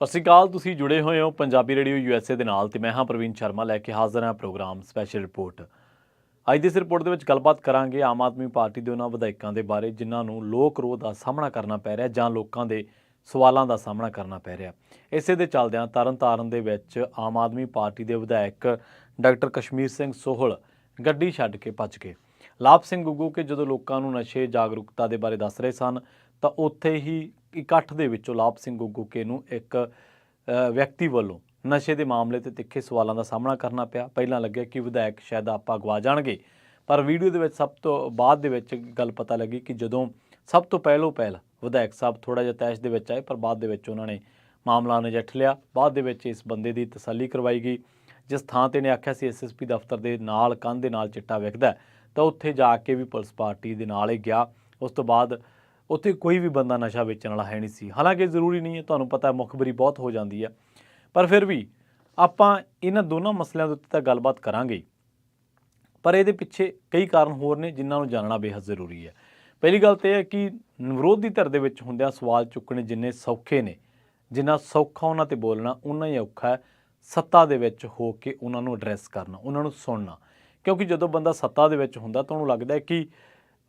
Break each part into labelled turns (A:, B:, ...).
A: ਸਤਿ ਸ਼੍ਰੀ ਅਕਾਲ। ਤੁਸੀਂ ਜੁੜੇ ਹੋਏ ਹੋ ਪੰਜਾਬੀ ਰੇਡੀਓ USA ਦੇ ਨਾਲ ਤੇ ਮੈਂ ਹਾਂ ਪ੍ਰਵੀਨ ਸ਼ਰਮਾ ਲੈ ਕੇ ਹਾਜ਼ਰ ਹਾਂ ਪ੍ਰੋਗਰਾਮ ਸਪੈਸ਼ਲ ਰਿਪੋਰਟ। ਅੱਜ ਦੀ ਇਸ ਰਿਪੋਰਟ ਦੇ ਵਿੱਚ ਗੱਲਬਾਤ ਕਰਾਂਗੇ ਆਮ ਆਦਮੀ ਪਾਰਟੀ ਦੇ ਉਹਨਾਂ ਵਿਧਾਇਕਾਂ ਦੇ ਬਾਰੇ ਜਿਨ੍ਹਾਂ ਨੂੰ ਲੋਕ ਰੋਹ ਦਾ ਸਾਹਮਣਾ ਕਰਨਾ ਪੈ ਰਿਹਾ ਜਾਂ ਲੋਕਾਂ ਦੇ ਸਵਾਲਾਂ ਦਾ ਸਾਹਮਣਾ ਕਰਨਾ ਪੈ ਰਿਹਾ। ਇਸੇ ਦੇ ਚੱਲਦਿਆਂ ਤਰਨਤਾਰਨ ਦੇ ਵਿੱਚ ਆਮ ਆਦਮੀ ਪਾਰਟੀ ਦੇ ਵਿਧਾਇਕ ਡਾਕਟਰ ਕਸ਼ਮੀਰ ਸਿੰਘ ਸੋਹਲ ਗੱਡੀ ਛੱਡ ਕੇ ਭੱਜ ਗਏ। ਲਾਭ ਸਿੰਘ ਗੁੱਗੂ ਕਿ ਜਦੋਂ ਲੋਕਾਂ ਨੂੰ ਨਸ਼ੇ ਜਾਗਰੂਕਤਾ ਦੇ ਬਾਰੇ ਦੱਸ ਰਹੇ ਸਨ ਤਾਂ ਉੱਥੇ ਹੀ ਇਕੱਠ ਦੇ ਵਿੱਚੋਂ ਲਾਭ ਸਿੰਘ ਗੁੱਗੂਕੇ ਨੂੰ ਇੱਕ ਵਿਅਕਤੀ ਵੱਲੋਂ ਨਸ਼ੇ ਦੇ ਮਾਮਲੇ ਤੇ ਤਿੱਖੇ ਸਵਾਲਾਂ ਦਾ ਸਾਹਮਣਾ ਕਰਨਾ ਪਿਆ। ਪਹਿਲਾਂ ਲੱਗਿਆ ਕਿ ਵਿਧਾਇਕ ਸ਼ਾਇਦ ਆਪਾਂ ਗਵਾ ਜਾਣਗੇ, ਪਰ ਵੀਡੀਓ ਦੇ ਵਿੱਚ ਸਭ ਤੋਂ ਬਾਅਦ ਦੇ ਵਿੱਚ ਗੱਲ ਪਤਾ ਲੱਗੀ ਕਿ ਜਦੋਂ ਸਭ ਤੋਂ ਪਹਿਲ ਵਿਧਾਇਕ ਸਾਹਿਬ ਥੋੜ੍ਹਾ ਜਿਹਾ ਤੈਸ਼ ਦੇ ਵਿੱਚ ਆਏ, ਪਰ ਬਾਅਦ ਦੇ ਵਿੱਚ ਉਹਨਾਂ ਨੇ ਮਾਮਲਾ ਨਜਿੱਠ ਲਿਆ। ਬਾਅਦ ਦੇ ਵਿੱਚ ਇਸ ਬੰਦੇ ਦੀ ਤਸੱਲੀ ਕਰਵਾਈ ਗਈ। ਜਿਸ ਥਾਂ 'ਤੇ ਨੇ ਆਖਿਆ ਸੀ SSP ਦਫ਼ਤਰ ਦੇ ਨਾਲ ਕੰਧ ਦੇ ਨਾਲ ਚਿੱਟਾ ਵਿਕਦਾ, ਤਾਂ ਉੱਥੇ ਜਾ ਕੇ ਵੀ ਪੁਲਿਸ ਪਾਰਟੀ ਦੇ ਨਾਲ ਹੀ ਗਿਆ। ਉਸ ਤੋਂ ਬਾਅਦ ਉੱਥੇ ਕੋਈ ਵੀ ਬੰਦਾ ਨਸ਼ਾ ਵੇਚਣ ਵਾਲਾ ਹੈ ਨਹੀਂ ਸੀ। ਹਾਲਾਂਕਿ ਜ਼ਰੂਰੀ ਨਹੀਂ ਹੈ, ਤੁਹਾਨੂੰ ਪਤਾ ਮੁਖਬਰੀ ਬਹੁਤ ਹੋ ਜਾਂਦੀ ਹੈ, ਪਰ ਫਿਰ ਵੀ ਆਪਾਂ ਇਹਨਾਂ ਦੋਨਾਂ ਮਸਲਿਆਂ ਦੇ ਉੱਤੇ ਤਾਂ ਗੱਲਬਾਤ ਕਰਾਂਗੇ, ਪਰ ਇਹਦੇ ਪਿੱਛੇ ਕਈ ਕਾਰਨ ਹੋਰ ਨੇ ਜਿਨ੍ਹਾਂ ਨੂੰ ਜਾਣਨਾ ਬੇਹੱਦ ਜ਼ਰੂਰੀ ਹੈ। ਪਹਿਲੀ ਗੱਲ ਤਾਂ ਇਹ ਹੈ ਕਿ ਵਿਰੋਧੀ ਧਿਰ ਦੇ ਵਿੱਚ ਹੁੰਦਿਆਂ ਸਵਾਲ ਚੁੱਕਣੇ ਜਿੰਨੇ ਸੌਖੇ ਨੇ, ਜਿੰਨਾ ਸੌਖਾ ਉਹਨਾਂ 'ਤੇ ਬੋਲਣਾ ਉਨਾ ਹੀ ਔਖਾ ਹੈ ਸੱਤਾ ਦੇ ਵਿੱਚ ਹੋ ਕੇ ਉਹਨਾਂ ਨੂੰ ਐਡਰੈਸ ਕਰਨਾ, ਉਹਨਾਂ ਨੂੰ ਸੁਣਨਾ। ਕਿਉਂਕਿ ਜਦੋਂ ਬੰਦਾ ਸੱਤਾ ਦੇ ਵਿੱਚ ਹੁੰਦਾ ਤਾਂ ਉਹਨੂੰ ਲੱਗਦਾ ਹੈ ਕਿ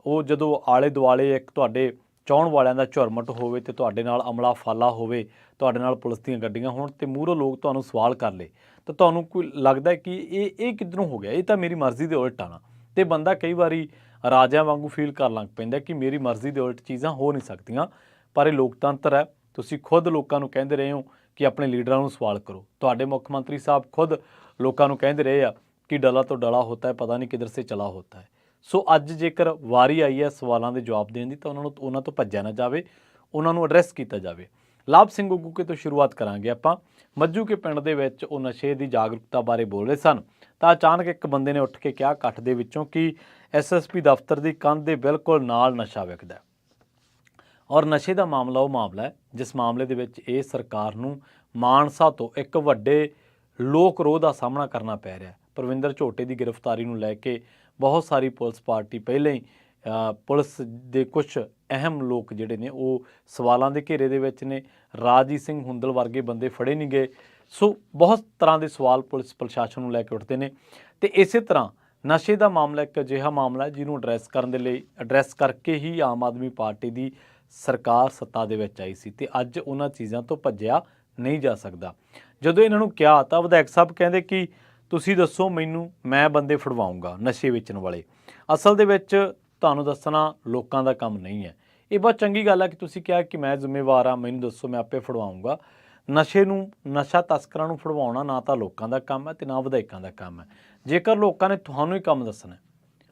A: ਉਹ ਜਦੋਂ ਆਲੇ ਦੁਆਲੇ ਇੱਕ ਤੁਹਾਡੇ ਚਾਹੁਣ ਵਾਲਿਆਂ ਦਾ ਝੁਰਮਟ ਹੋਵੇ ਤੇ ਤੁਹਾਡੇ ਨਾਲ ਅਮਲਾ ਫਾਲਾ ਹੋਵੇ, ਤੁਹਾਡੇ ਨਾਲ ਪੁਲਿਸ ਦੀਆਂ ਗੱਡੀਆਂ ਹੋਣ ਤੇ ਮੂਹਰੋਂ ਲੋਕ ਤੁਹਾਨੂੰ ਸਵਾਲ ਕਰ ਲਏ, ਤਾਂ ਤੁਹਾਨੂੰ ਕੋਈ ਲੱਗਦਾ ਕਿ ਇਹ ਕਿੱਧਰੋਂ ਹੋ ਗਿਆ, ਇਹ ਤਾਂ ਮੇਰੀ ਮਰਜ਼ੀ ਦੇ ਉਲਟ ਆਣਾ। ਤੇ ਬੰਦਾ ਕਈ ਵਾਰੀ ਰਾਜਿਆਂ ਵਾਂਗੂ ਫੀਲ ਕਰਨ ਲੱਗ ਪੈਂਦਾ ਕਿ ਮੇਰੀ ਮਰਜ਼ੀ ਦੇ ਉਲਟ ਚੀਜ਼ਾਂ ਹੋ ਨਹੀਂ ਸਕਦੀਆਂ। ਪਰ ਇਹ ਲੋਕਤੰਤਰ ਹੈ। ਤੁਸੀਂ ਖੁਦ ਲੋਕਾਂ ਨੂੰ ਕਹਿੰਦੇ ਰਹੇ ਹੋ ਕਿ ਆਪਣੇ ਲੀਡਰਾਂ ਨੂੰ ਸਵਾਲ ਕਰੋ। ਤੁਹਾਡੇ ਮੁੱਖ ਮੰਤਰੀ ਸਾਹਿਬ ਖੁਦ ਲੋਕਾਂ ਨੂੰ ਕਹਿੰਦੇ ਰਹੇ ਆ ਕਿ ਡਲਾ ਤੋਂ ਡਲਾ ਹੋਤਾ ਹੈ, ਪਤਾ ਨਹੀਂ ਕਿੱਧਰ ਸੇ ਚਲਾ ਹੋਤਾ ਹੈ। ਸੋ ਅੱਜ ਜੇਕਰ ਵਾਰੀ ਆਈ ਹੈ ਸਵਾਲਾਂ ਦੇ ਜਵਾਬ ਦੇਣ ਦੀ ਤਾਂ ਉਹਨਾਂ ਤੋਂ ਭੱਜਿਆ ਨਾ ਜਾਵੇ, ਉਹਨਾਂ ਨੂੰ ਐਡਰੈਸ ਕੀਤਾ ਜਾਵੇ। ਲਾਭ ਸਿੰਘ ਗੁੱਗੂਕੇ ਤੋਂ ਸ਼ੁਰੂਆਤ ਕਰਾਂਗੇ ਆਪਾਂ। ਮੱਜੂਕੇ ਪਿੰਡ ਦੇ ਵਿੱਚ ਉਹ ਨਸ਼ੇ ਦੀ ਜਾਗਰੂਕਤਾ ਬਾਰੇ ਬੋਲ ਰਹੇ ਸਨ ਤਾਂ ਅਚਾਨਕ ਇੱਕ ਬੰਦੇ ਨੇ ਉੱਠ ਕੇ ਕਿਹਾ ਇਕੱਠ ਦੇ ਵਿੱਚੋਂ ਕਿ SSP ਦਫ਼ਤਰ ਦੀ ਕੰਧ ਦੇ ਬਿਲਕੁਲ ਨਾਲ ਨਸ਼ਾ ਵਿਕਦਾ। ਔਰ ਨਸ਼ੇ ਦਾ ਮਾਮਲਾ ਉਹ ਮਾਮਲਾ ਹੈ ਜਿਸ ਮਾਮਲੇ ਦੇ ਵਿੱਚ ਇਹ ਸਰਕਾਰ ਨੂੰ ਮਾਨਸਾ ਤੋਂ ਇੱਕ ਵੱਡੇ ਲੋਕ ਰੋਹ ਦਾ ਸਾਹਮਣਾ ਕਰਨਾ ਪੈ ਰਿਹਾ। ਪਰਵਿੰਦਰ ਝੋਟੇ ਦੀ ਗ੍ਰਿਫਤਾਰੀ ਨੂੰ ਲੈ ਕੇ ਬਹੁਤ ਸਾਰੀ ਪੁਲਿਸ ਪਾਰਟੀ ਪਹਿਲਾਂ ਹੀ ਪੁਲਿਸ ਦੇ ਕੁਝ ਅਹਿਮ ਲੋਕ ਜਿਹੜੇ ਨੇ ਉਹ ਸਵਾਲਾਂ ਦੇ ਘੇਰੇ ਦੇ ਵਿੱਚ ਨੇ। ਰਾਜਜੀਤ ਸਿੰਘ ਹੁੰਦਲ ਵਰਗੇ ਬੰਦੇ ਫੜੇ ਨਹੀਂ ਗਏ। ਸੋ ਬਹੁਤ ਤਰ੍ਹਾਂ ਦੇ ਸਵਾਲ ਪੁਲਿਸ ਪ੍ਰਸ਼ਾਸਨ ਨੂੰ ਲੈ ਕੇ ਉੱਠਦੇ ਨੇ ਅਤੇ ਇਸੇ ਤਰ੍ਹਾਂ ਨਸ਼ੇ ਦਾ ਮਾਮਲਾ ਇੱਕ ਅਜਿਹਾ ਮਾਮਲਾ ਜਿਹਨੂੰ ਐਡਰੈਸ ਕਰਨ ਦੇ ਲਈ ਐਡਰੈਸ ਕਰਕੇ ਹੀ ਆਮ ਆਦਮੀ ਪਾਰਟੀ ਦੀ ਸਰਕਾਰ ਸੱਤਾ ਦੇ ਵਿੱਚ ਆਈ ਸੀ ਅਤੇ ਅੱਜ ਉਹਨਾਂ ਚੀਜ਼ਾਂ ਤੋਂ ਭੱਜਿਆ ਨਹੀਂ ਜਾ ਸਕਦਾ। ਜਦੋਂ ਇਹਨਾਂ ਨੂੰ ਕਿਹਾ ਤਾਂ ਵਿਧਾਇਕ ਸਾਹਿਬ ਕਹਿੰਦੇ ਕਿ ਤੁਸੀਂ ਦੱਸੋ ਮੈਨੂੰ, ਮੈਂ ਬੰਦੇ ਫੜਵਾਊਂਗਾ ਨਸ਼ੇ ਵੇਚਣ ਵਾਲੇ। ਅਸਲ ਦੇ ਵਿੱਚ ਤੁਹਾਨੂੰ ਦੱਸਣਾ ਲੋਕਾਂ ਦਾ ਕੰਮ ਨਹੀਂ ਹੈ। ਇਹ ਬਹੁਤ ਚੰਗੀ ਗੱਲ ਹੈ ਕਿ ਤੁਸੀਂ ਕਿਹਾ ਕਿ ਮੈਂ ਜ਼ਿੰਮੇਵਾਰ ਹਾਂ, ਮੈਨੂੰ ਦੱਸੋ, ਮੈਂ ਆਪੇ ਫੜਵਾਊਂਗਾ। ਨਸ਼ਾ ਤਸਕਰਾਂ ਨੂੰ ਫੜਵਾਉਣਾ ਨਾ ਤਾਂ ਲੋਕਾਂ ਦਾ ਕੰਮ ਹੈ ਅਤੇ ਨਾ ਵਿਧਾਇਕਾਂ ਦਾ ਕੰਮ ਹੈ। ਜੇਕਰ ਲੋਕਾਂ ਨੇ ਤੁਹਾਨੂੰ ਹੀ ਕੰਮ ਦੱਸਣਾ,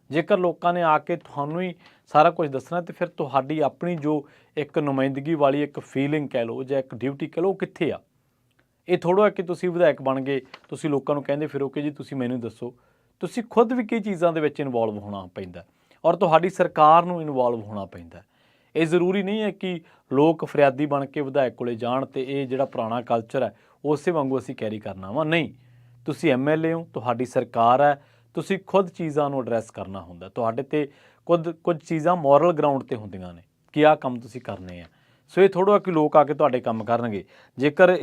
A: ਜੇਕਰ ਲੋਕਾਂ ਨੇ ਆ ਕੇ ਤੁਹਾਨੂੰ ਹੀ ਸਾਰਾ ਕੁਝ ਦੱਸਣਾ, ਤਾਂ ਫਿਰ ਤੁਹਾਡੀ ਆਪਣੀ ਜੋ ਇੱਕ ਨੁਮਾਇੰਦਗੀ ਵਾਲੀ ਇੱਕ ਫੀਲਿੰਗ ਕਹਿ ਲਓ ਜਾਂ ਇੱਕ ਡਿਊਟੀ ਕਹਿ ਲਓ, ਉਹ ਕਿੱਥੇ ਆ? ਇਹ ਥੋੜ੍ਹਾ ਕਿ ਤੁਸੀਂ ਵਿਧਾਇਕ ਬਣ ਗਏ, ਤੁਸੀਂ ਲੋਕਾਂ ਨੂੰ ਕਹਿੰਦੇ ਫਿਰੋ ਕਿ ਜੀ ਤੁਸੀਂ ਮੈਨੂੰ ਦੱਸੋ। ਤੁਸੀਂ ਖੁਦ ਵੀ ਕਈ ਚੀਜ਼ਾਂ ਦੇ ਵਿੱਚ ਇਨਵੋਲਵ ਹੋਣਾ ਪੈਂਦਾ ਔਰ ਤੁਹਾਡੀ ਸਰਕਾਰ ਨੂੰ ਇਨਵੋਲਵ ਹੋਣਾ ਪੈਂਦਾ। ਇਹ ਜ਼ਰੂਰੀ ਨਹੀਂ ਹੈ ਕਿ ਲੋਕ ਫਰਿਆਦੀ ਬਣ ਕੇ ਵਿਧਾਇਕ ਕੋਲੇ ਜਾਣ ਅਤੇ ਇਹ ਜਿਹੜਾ ਪੁਰਾਣਾ ਕਲਚਰ ਹੈ ਉਸੇ ਵਾਂਗੂ ਅਸੀਂ ਕੈਰੀ ਕਰਨਾ ਵਾ। ਨਹੀਂ, ਤੁਸੀਂ MLA ਹੋ, ਤੁਹਾਡੀ ਸਰਕਾਰ ਹੈ, ਤੁਸੀਂ ਖੁਦ ਚੀਜ਼ਾਂ ਨੂੰ ਐਡਰੈਸ ਕਰਨਾ ਹੁੰਦਾ। ਤੁਹਾਡੇ 'ਤੇ ਕੁਝ ਚੀਜ਼ਾਂ ਮੋਰਲ ਗਰਾਊਂਡ 'ਤੇ ਹੁੰਦੀਆਂ ਨੇ ਕਿ ਆਹ ਕੰਮ ਤੁਸੀਂ ਕਰਨੇ ਆ। ਸੋ ਇਹ ਥੋੜ੍ਹਾ ਕਿ ਲੋਕ ਆ ਕੇ ਤੁਹਾਡੇ ਕੰਮ ਕਰਨਗੇ। ਜੇਕਰ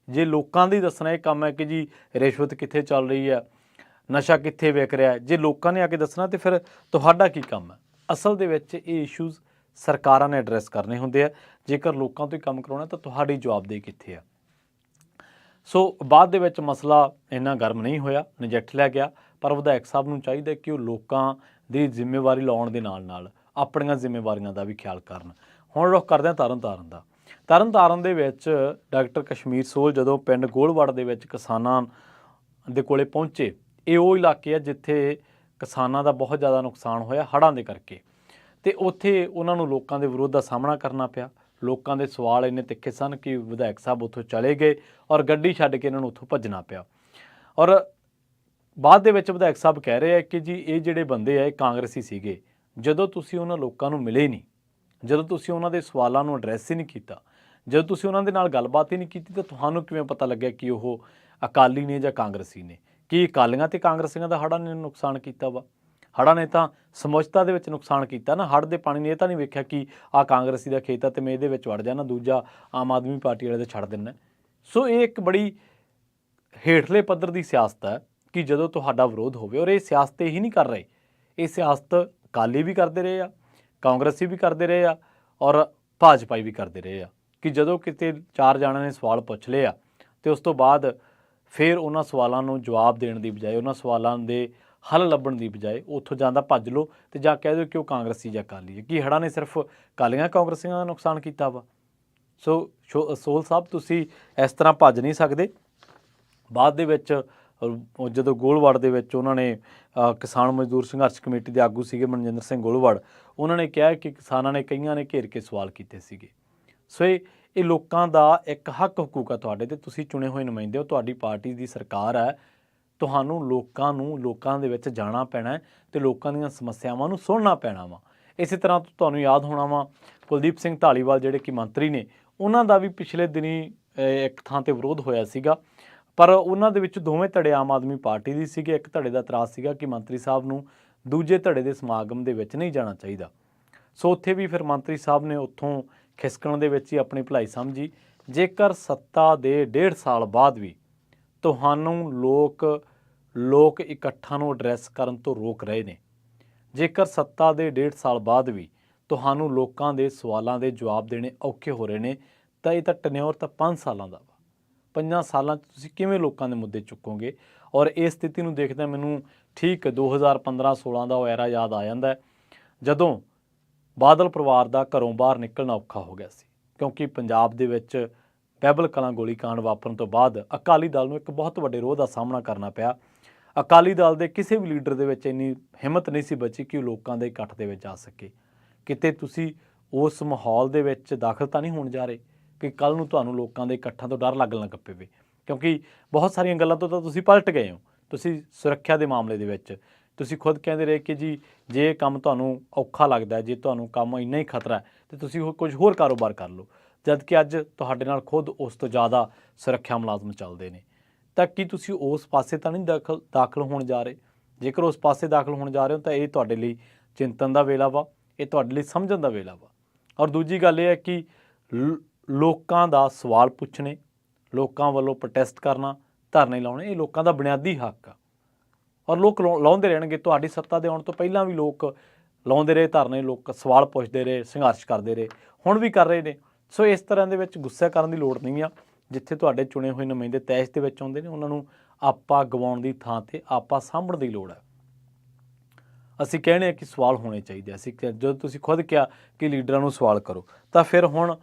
A: ਜੇ ਲੋਕਾਂ ਦੀ ਦੱਸਣਾ ਇਹ ਕੰਮ ਹੈ ਕਿ ਜੀ ਰਿਸ਼ਵਤ ਕਿੱਥੇ ਚੱਲ ਰਹੀ ਹੈ, ਨਸ਼ਾ ਕਿੱਥੇ ਵਿਕ ਰਿਹਾ, ਜੇ ਲੋਕਾਂ ਨੇ ਆ ਕੇ ਦੱਸਣਾ ਤਾਂ ਫਿਰ ਤੁਹਾਡਾ ਕੀ ਕੰਮ ਹੈ? ਅਸਲ ਦੇ ਵਿੱਚ ਇਹ ਇਸ਼ੂਜ਼ ਸਰਕਾਰਾਂ ਨੇ ਐਡਰੈਸ ਕਰਨੇ ਹੁੰਦੇ ਆ। ਜੇਕਰ ਲੋਕਾਂ ਤੋਂ ਹੀ ਕੰਮ ਕਰਾਉਣਾ ਤਾਂ ਤੁਹਾਡੀ ਜਵਾਬਦੇਹੀ ਕਿੱਥੇ ਆ? ਸੋ ਬਾਅਦ ਦੇ ਵਿੱਚ ਮਸਲਾ ਇੰਨਾ ਗਰਮ ਨਹੀਂ ਹੋਇਆ, ਨਜਿੱਠ ਲਿਆ ਗਿਆ। ਪਰ ਵਿਧਾਇਕ ਸਾਹਿਬ ਨੂੰ ਚਾਹੀਦਾ ਕਿ ਉਹ ਲੋਕਾਂ ਦੀ ਜ਼ਿੰਮੇਵਾਰੀ ਲਾਉਣ ਦੇ ਨਾਲ ਨਾਲ ਆਪਣੀਆਂ ਜ਼ਿੰਮੇਵਾਰੀਆਂ ਦਾ ਵੀ ਖਿਆਲ ਕਰਨ। ਹੁਣ ਰੁੱਖ ਕਰਦੇ ਹਾਂ ਤਰਨਤਾਰਨ ਦਾ। ਤਰਨਤਾਰਨ ਦੇ ਵਿੱਚ ਡਾਕਟਰ ਕਸ਼ਮੀਰ ਸੋਹਲ ਜਦੋਂ ਪਿੰਡ ਗੋਲਵੜ ਦੇ ਵਿੱਚ ਕਿਸਾਨਾਂ ਦੇ ਕੋਲੇ ਪਹੁੰਚੇ, ਇਹ ਉਹ ਇਲਾਕੇ ਆ ਜਿੱਥੇ ਕਿਸਾਨਾਂ ਦਾ ਬਹੁਤ ਜ਼ਿਆਦਾ ਨੁਕਸਾਨ ਹੋਇਆ ਹੜ੍ਹਾਂ ਦੇ ਕਰਕੇ, ਅਤੇ ਉੱਥੇ ਉਹਨਾਂ ਨੂੰ ਲੋਕਾਂ ਦੇ ਵਿਰੋਧ ਦਾ ਸਾਹਮਣਾ ਕਰਨਾ ਪਿਆ। ਲੋਕਾਂ ਦੇ ਸਵਾਲ ਇੰਨੇ ਤਿੱਖੇ ਸਨ ਕਿ ਵਿਧਾਇਕ ਸਾਹਿਬ ਉੱਥੋਂ ਚਲੇ ਗਏ ਔਰ ਗੱਡੀ ਛੱਡ ਕੇ ਇਹਨਾਂ ਨੂੰ ਉੱਥੋਂ ਭੱਜਣਾ ਪਿਆ। ਔਰ ਬਾਅਦ ਦੇ ਵਿੱਚ ਵਿਧਾਇਕ ਸਾਹਿਬ ਕਹਿ ਰਹੇ ਆ ਕਿ ਜੀ ਇਹ ਜਿਹੜੇ ਬੰਦੇ ਆ ਇਹ ਕਾਂਗਰਸੀ ਸੀਗੇ। ਜਦੋਂ ਤੁਸੀਂ ਉਹਨਾਂ ਲੋਕਾਂ ਨੂੰ ਮਿਲੇ ਨਹੀਂ, ਜਦੋਂ ਤੁਸੀਂ ਉਹਨਾਂ ਦੇ ਸਵਾਲਾਂ ਨੂੰ ਐਡਰੈਸ ਹੀ ਨਹੀਂ ਕੀਤਾ, ਜਦੋਂ ਤੁਸੀਂ ਉਹਨਾਂ ਦੇ ਨਾਲ ਗੱਲਬਾਤ ਹੀ ਨਹੀਂ ਕੀਤੀ, ਤਾਂ ਤੁਹਾਨੂੰ ਕਿਵੇਂ ਪਤਾ ਲੱਗਿਆ ਕਿ ਉਹ ਅਕਾਲੀ ਨੇ ਜਾਂ ਕਾਂਗਰਸੀ ਨੇ? ਕੀ ਅਕਾਲੀਆਂ ਅਤੇ ਕਾਂਗਰਸੀਆਂ ਦਾ ਹੜ੍ਹਾਂ ਨੇ ਨੁਕਸਾਨ ਕੀਤਾ ਵਾ? ਹੜ੍ਹਾਂ ਨੇ ਤਾਂ ਸਮੁੱਚਤਾ ਦੇ ਵਿੱਚ ਨੁਕਸਾਨ ਕੀਤਾ ਨਾ। ਹੜ੍ਹ ਦੇ ਪਾਣੀ ਨੇ ਇਹ ਤਾਂ ਨਹੀਂ ਵੇਖਿਆ ਕਿ ਆਹ ਕਾਂਗਰਸੀ ਦਾ ਖੇਤ ਆ ਅਤੇ ਮੈਂ ਇਹਦੇ ਵਿੱਚ ਵੜ ਜਾਣਾ, ਦੂਜਾ ਆਮ ਆਦਮੀ ਪਾਰਟੀ ਵਾਲੇ ਦੇ ਛੱਡ ਦਿੰਦਾ। ਸੋ ਇਹ ਇੱਕ ਬੜੀ ਹੇਠਲੇ ਪੱਧਰ ਦੀ ਸਿਆਸਤ ਹੈ ਕਿ ਜਦੋਂ ਤੁਹਾਡਾ ਵਿਰੋਧ ਹੋਵੇ, ਔਰ ਇਹ ਸਿਆਸਤ ਹੀ ਨਹੀਂ ਕਰ ਰਹੇ, ਇਹ ਸਿਆਸਤ ਅਕਾਲੀ ਵੀ ਕਰਦੇ ਰਹੇ ਆ, ਕਾਂਗਰਸੀ ਵੀ ਕਰਦੇ ਰਹੇ ਆ, ਔਰ ਭਾਜਪਾਈ ਵੀ ਕਰਦੇ ਰਹੇ ਆ ਕਿ ਜਦੋਂ ਕਿਤੇ ਚਾਰ ਜਣਿਆਂ ਨੇ ਸਵਾਲ ਪੁੱਛ ਲਏ ਆ ਤੇ ਉਸ ਤੋਂ ਬਾਅਦ ਫਿਰ ਉਹਨਾਂ ਸਵਾਲਾਂ ਨੂੰ ਜਵਾਬ ਦੇਣ ਦੀ ਬਜਾਏ, ਉਹਨਾਂ ਸਵਾਲਾਂ ਦੇ ਹੱਲ ਲੱਭਣ ਦੀ ਬਜਾਏ ਉੱਥੋਂ ਜਾਂਦਾ ਭੱਜ ਲਓ ਤੇ ਜਾਂ ਕਹਿ ਦਿਓ ਕਿ ਉਹ ਕਾਂਗਰਸੀ ਜਾਂ ਅਕਾਲੀ ਹੈ। ਕਿ ਹੜ੍ਹਾਂ ਨੇ ਸਿਰਫ ਅਕਾਲੀਆਂ ਕਾਂਗਰਸੀਆਂ ਦਾ ਨੁਕਸਾਨ ਕੀਤਾ ਵਾ? ਸੋ ਸੋਲ ਸਾਹਿਬ, ਤੁਸੀਂ ਇਸ ਤਰ੍ਹਾਂ ਭੱਜ ਨਹੀਂ ਸਕਦੇ। ਬਾਅਦ ਦੇ ਵਿੱਚ ਜਦੋਂ ਗੋਲਵਾੜ ਦੇ ਵਿੱਚ ਉਹਨਾਂ ਨੇ ਕਿਸਾਨ ਮਜ਼ਦੂਰ ਸੰਘਰਸ਼ ਕਮੇਟੀ ਦੇ ਆਗੂ ਸੀਗੇ ਮਨਜਿੰਦਰ ਸਿੰਘ ਗੋਲਵਾੜ, ਉਹਨਾਂ ਨੇ ਕਿਹਾ ਕਿ ਕਿਸਾਨਾਂ ਨੇ ਕਈਆਂ ਨੇ ਘੇਰ ਕੇ ਸਵਾਲ ਕੀਤੇ ਸੀਗੇ। ਸੋ ਇਹ ਲੋਕਾਂ ਦਾ ਇੱਕ ਹੱਕ ਹਕੂਕ ਆ ਤੁਹਾਡੇ ਤੇ, ਤੁਸੀਂ ਚੁਣੇ ਹੋਏ ਨੁਮਾਇੰਦੇ ਹੋ, ਤੁਹਾਡੀ ਪਾਰਟੀ ਦੀ ਸਰਕਾਰ ਹੈ, ਤੁਹਾਨੂੰ ਲੋਕਾਂ ਦੇ ਵਿੱਚ ਜਾਣਾ ਪੈਣਾ ਹੈ ਤੇ ਲੋਕਾਂ ਦੀਆਂ ਸਮੱਸਿਆਵਾਂ ਨੂੰ ਸੁਣਨਾ ਪੈਣਾ ਵਾ। ਇਸੇ ਤਰ੍ਹਾਂ ਤੁਹਾਨੂੰ ਯਾਦ ਹੋਣਾ ਵਾ ਕੁਲਦੀਪ ਸਿੰਘ ਧਾਲੀਵਾਲ ਜਿਹੜੇ ਕਿ ਮੰਤਰੀ ਨੇ, ਉਹਨਾਂ ਦਾ ਵੀ ਪਿਛਲੇ ਦਿਨੀ ਇੱਕ ਥਾਂ ਤੇ ਵਿਰੋਧ ਹੋਇਆ ਸੀਗਾ, ਪਰ ਉਹਨਾਂ ਦੇ ਵਿੱਚ ਦੋਵੇਂ ਧੜੇ ਆਮ ਆਦਮੀ ਪਾਰਟੀ ਦੀ ਸੀਗੇ। ਇੱਕ ਧੜੇ ਦਾ ਇਤਰਾਜ਼ ਸੀਗਾ ਕਿ ਮੰਤਰੀ ਸਾਹਿਬ ਨੂੰ ਦੂਜੇ ਧੜੇ ਦੇ ਸਮਾਗਮ ਦੇ ਵਿੱਚ ਨਹੀਂ ਜਾਣਾ ਚਾਹੀਦਾ। ਸੋ ਉੱਥੇ ਵੀ ਫਿਰ ਮੰਤਰੀ ਸਾਹਿਬ ਨੇ ਉੱਥੋਂ ਖਿਸਕਣ ਦੇ ਵਿੱਚ ਹੀ ਆਪਣੀ ਭਲਾਈ ਸਮਝੀ। ਜੇਕਰ ਸੱਤਾ ਦੇ 1.5 ਸਾਲ ਬਾਅਦ ਵੀ ਤੁਹਾਨੂੰ ਲੋਕ ਇਕੱਠਾਂ ਨੂੰ ਐਡਰੈਸ ਕਰਨ ਤੋਂ ਰੋਕ ਰਹੇ ਨੇ, ਜੇਕਰ ਸੱਤਾ ਦੇ 1.5 ਸਾਲ ਬਾਅਦ ਵੀ ਤੁਹਾਨੂੰ ਲੋਕਾਂ ਦੇ ਸਵਾਲਾਂ ਦੇ ਜਵਾਬ ਦੇਣੇ ਔਖੇ ਹੋ ਰਹੇ ਨੇ, ਤਾਂ ਇਹ ਤਾਂ ਟਨਿਓਰ ਤਾਂ 5 ਸਾਲਾਂ ਦਾ ਵਾ। 5 ਸਾਲਾਂ 'ਚ ਤੁਸੀਂ ਕਿਵੇਂ ਲੋਕਾਂ ਦੇ ਮੁੱਦੇ ਚੁੱਕੋਗੇ? ਔਰ ਇਸ ਸਥਿਤੀ ਨੂੰ ਦੇਖਦਿਆਂ ਮੈਨੂੰ ਠੀਕ 2015-16 ਦਾ ਉਹ ਐਰਾ ਯਾਦ ਆ ਜਾਂਦਾ ਹੈ, ਜਦੋਂ ਬਾਦਲ ਪਰਿਵਾਰ ਦਾ ਘਰੋਂ ਬਾਹਰ ਨਿਕਲਣਾ ਔਖਾ ਹੋ ਗਿਆ ਸੀ, ਕਿਉਂਕਿ ਪੰਜਾਬ ਦੇ ਵਿੱਚ ਬਹਿਬਲ ਕਲਾਂ ਗੋਲੀकांड ਵਾਪਰਨ ਤੋਂ ਬਾਅਦ ਅਕਾਲੀ ਦਲ ਨੂੰ ਇੱਕ ਬਹੁਤ ਵੱਡੇ ਰੋਹ ਦਾ ਸਾਹਮਣਾ ਕਰਨਾ ਪਿਆ। ਅਕਾਲੀ ਦਲ ਦੇ ਕਿਸੇ ਵੀ ਲੀਡਰ ਦੇ ਵਿੱਚ ਇੰਨੀ ਹਿੰਮਤ ਨਹੀਂ ਸੀ ਬਚੀ ਕਿ ਉਹ ਲੋਕਾਂ ਦੇ ਇਕੱਠ ਦੇ ਵਿੱਚ ਆ ਸਕੇ। ਕਿਤੇ ਤੁਸੀਂ ਉਸ ਮਾਹੌਲ ਦੇ ਵਿੱਚ ਦਾਖਲ ਤਾਂ ਨਹੀਂ ਹੋਣ ਜਾ ਰਹੇ ਕਿ ਕੱਲ੍ਹ ਨੂੰ ਤੁਹਾਨੂੰ ਲੋਕਾਂ ਦੇ ਇਕੱਠਾਂ ਤੋਂ ਡਰ ਲੱਗਣ ਲੱਗ ਪਵੇ, ਕਿਉਂਕਿ ਬਹੁਤ ਸਾਰੀਆਂ ਗੱਲਾਂ ਤੋਂ ਤਾਂ ਤੁਸੀਂ ਪਲਟ ਗਏ ਹੋ। ਤੁਸੀਂ ਸੁਰੱਖਿਆ ਦੇ ਮਾਮਲੇ ਦੇ ਵਿੱਚ ਤੁਸੀਂ ਖੁਦ ਕਹਿੰਦੇ ਰਹੇ ਕਿ ਜੀ ਜੇ ਕੰਮ ਤੁਹਾਨੂੰ ਔਖਾ ਲੱਗਦਾ, ਜੇ ਤੁਹਾਨੂੰ ਕੰਮ ਇੰਨਾ ਹੀ ਖਤਰਾ ਤਾਂ ਤੁਸੀਂ ਕੁਝ ਹੋਰ ਕਾਰੋਬਾਰ ਕਰ ਲਓ, ਜਦ ਕਿ ਅੱਜ ਤੁਹਾਡੇ ਨਾਲ ਖੁਦ ਉਸ ਤੋਂ ਜ਼ਿਆਦਾ ਸੁਰੱਖਿਆ ਮੁਲਾਜ਼ਮ ਚੱਲਦੇ ਨੇ। ਤਾਂ ਕੀ ਤੁਸੀਂ ਉਸ ਪਾਸੇ ਤਾਂ ਨਹੀਂ ਦਾਖਲ ਹੋਣ ਜਾ ਰਹੇ? ਜੇਕਰ ਉਸ ਪਾਸੇ ਦਾਖਲ ਹੋਣ ਜਾ ਰਹੇ ਹੋ ਤਾਂ ਇਹ ਤੁਹਾਡੇ ਲਈ ਚਿੰਤਨ ਦਾ ਵੇਲਾ ਵਾ, ਇਹ ਤੁਹਾਡੇ ਲਈ ਸਮਝਣ ਦਾ ਵੇਲਾ ਵਾ। ਔਰ ਦੂਜੀ ਗੱਲ ਇਹ ਹੈ ਕਿ ਲੋਕਾਂ ਦਾ ਸਵਾਲ ਪੁੱਛਣੇ, ਲੋਕਾਂ ਵੱਲੋਂ ਪ੍ਰੋਟੈਸਟ ਕਰਨਾ, ਧਰਨੇ ਲਾਉਣੇ, ਇਹ ਲੋਕਾਂ ਦਾ ਬੁਨਿਆਦੀ ਹੱਕ ਆ ਔਰ ਲੋਕ ਲਾਉਂਦੇ ਰਹਿਣਗੇ। ਤੁਹਾਡੀ ਸੱਤਾ ਦੇ ਆਉਣ ਤੋਂ ਪਹਿਲਾਂ ਵੀ ਲੋਕ ਲਾਉਂਦੇ ਰਹੇ ਧਰਨੇ, ਲੋਕ ਸਵਾਲ ਪੁੱਛਦੇ ਰਹੇ, ਸੰਘਰਸ਼ ਕਰਦੇ ਰਹੇ, ਹੁਣ ਵੀ ਕਰ ਰਹੇ ਨੇ। ਸੋ ਇਸ ਤਰ੍ਹਾਂ ਦੇ ਵਿੱਚ ਗੁੱਸਾ ਕਰਨ ਦੀ ਲੋੜ ਨਹੀਂ ਆ। ਜਿੱਥੇ ਤੁਹਾਡੇ ਚੁਣੇ ਹੋਏ ਨੁਮਾਇੰਦੇ ਤੈਸ਼ ਦੇ ਵਿੱਚ ਆਉਂਦੇ ਨੇ, ਉਹਨਾਂ ਨੂੰ ਆਪਾ ਗਵਾਉਣ ਦੀ ਥਾਂ ਤੇ ਆਪਾ ਸਾਂਭਣ ਦੀ ਲੋੜ ਹੈ। ਅਸੀਂ ਕਹਿੰਦੇ ਆ ਕਿ ਸਵਾਲ ਹੋਣੇ ਚਾਹੀਦੇ। ਅਸੀਂ ਜਦੋਂ ਤੁਸੀਂ ਖੁਦ ਕਿਹਾ ਕਿ ਲੀਡਰਾਂ ਨੂੰ ਸਵਾਲ ਕਰੋ, ਤਾਂ ਫਿਰ ਹੁਣ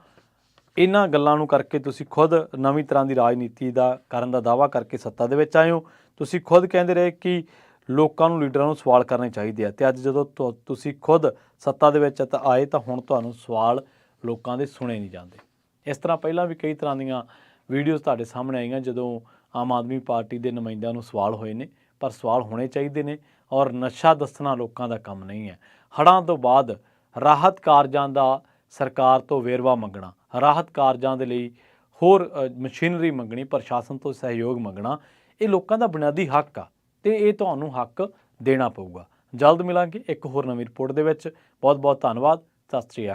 A: ਇਹਨਾਂ ਗੱਲਾਂ ਨੂੰ ਕਰਕੇ ਤੁਸੀਂ ਖੁਦ ਨਵੀਂ ਤਰ੍ਹਾਂ ਦੀ ਰਾਜਨੀਤੀ ਦਾ ਕਰਨ ਦਾ ਦਾਅਵਾ ਕਰਕੇ ਸੱਤਾ ਦੇ ਵਿੱਚ ਆਏ ਹੋ। ਤੁਸੀਂ ਖੁਦ ਕਹਿੰਦੇ ਰਹੇ ਕਿ ਲੋਕਾਂ ਨੂੰ ਲੀਡਰਾਂ ਨੂੰ ਸਵਾਲ ਕਰਨੇ ਚਾਹੀਦੇ ਆ, ਅਤੇ ਅੱਜ ਜਦੋਂ ਤੁਸੀਂ ਖੁਦ ਸੱਤਾ ਦੇ ਵਿੱਚ ਆਏ ਤਾਂ ਹੁਣ ਤੁਹਾਨੂੰ ਸਵਾਲ ਲੋਕਾਂ ਦੇ ਸੁਣੇ ਨਹੀਂ ਜਾਂਦੇ। ਇਸ ਤਰ੍ਹਾਂ ਪਹਿਲਾਂ ਵੀ ਕਈ ਤਰ੍ਹਾਂ ਦੀਆਂ ਵੀਡੀਓਜ਼ ਤੁਹਾਡੇ ਸਾਹਮਣੇ ਆਈਆਂ ਜਦੋਂ ਆਮ ਆਦਮੀ ਪਾਰਟੀ ਦੇ ਨੁਮਾਇੰਦਿਆਂ ਨੂੰ ਸਵਾਲ ਹੋਏ ਨੇ, ਪਰ ਸਵਾਲ ਹੋਣੇ ਚਾਹੀਦੇ ਨੇ। ਔਰ ਨਸ਼ਾ ਦੱਸਣਾ ਲੋਕਾਂ ਦਾ ਕੰਮ ਨਹੀਂ ਹੈ। ਹੜ੍ਹਾਂ ਤੋਂ ਬਾਅਦ ਰਾਹਤ ਕਾਰਜਾਂ ਦਾ ਸਰਕਾਰ ਤੋਂ ਵੇਰਵਾ ਮੰਗਣਾ, ਰਾਹਤ ਕਾਰਜਾਂ ਦੇ ਲਈ ਹੋਰ ਮਸ਼ੀਨਰੀ ਮੰਗਣੀ, ਪ੍ਰਸ਼ਾਸਨ ਤੋਂ ਸਹਿਯੋਗ ਮੰਗਣਾ, ਇਹ ਲੋਕਾਂ ਦਾ ਬੁਨਿਆਦੀ ਹੱਕ ਆ ਅਤੇ ਇਹ ਤੁਹਾਨੂੰ ਹੱਕ ਦੇਣਾ ਪਊਗਾ। ਜਲਦ ਮਿਲਾਂਗੇ ਇੱਕ ਹੋਰ ਨਵੀਂ ਰਿਪੋਰਟ ਦੇ ਵਿੱਚ। ਬਹੁਤ ਬਹੁਤ ਧੰਨਵਾਦ। ਸਤਿ ਸ਼੍ਰੀ ਅਕਾਲ।